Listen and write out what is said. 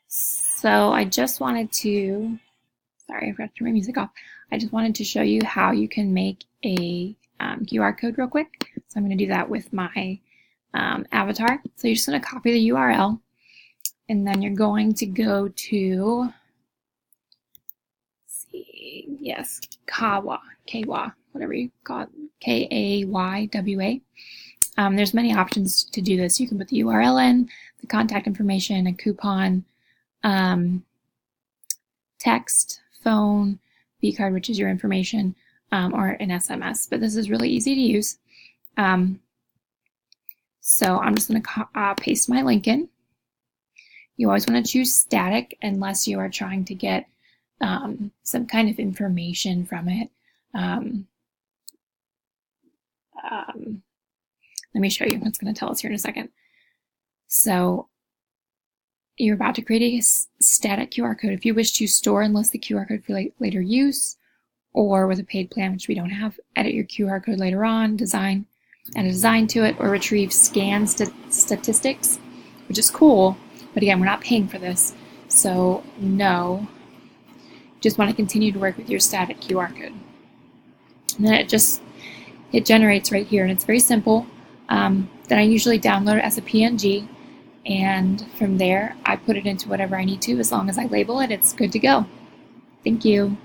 So I just wanted to, sorry, I forgot to turn my music off. I just wanted to show you how you can make a QR code real quick. So I'm going to do that with my avatar. So you're just going to copy the URL, and then you're going to go to, let's see, yes, Kawa, whatever you call it, Kaywa. There's many options to do this. You can put the URL in, the contact information, a coupon, text, phone, vCard, which is your information, or an SMS. But this is really easy to use. So I'm just going to paste my link in. You always want to choose static unless you are trying to get some kind of information from it. Let me show you. It's going to tell us here in a second. So you're about to create a static QR code. If you wish to store and list the QR code for later use, or with a paid plan, which we don't have, edit your QR code later on, add a design to it, or retrieve scan statistics, which is cool. But again, we're not paying for this, so no. Just want to continue to work with your static QR code. And then it generates right here, and it's very simple. Then I usually download it as a PNG, and from there I put it into whatever I need to. As long as I label it, it's good to go. Thank you.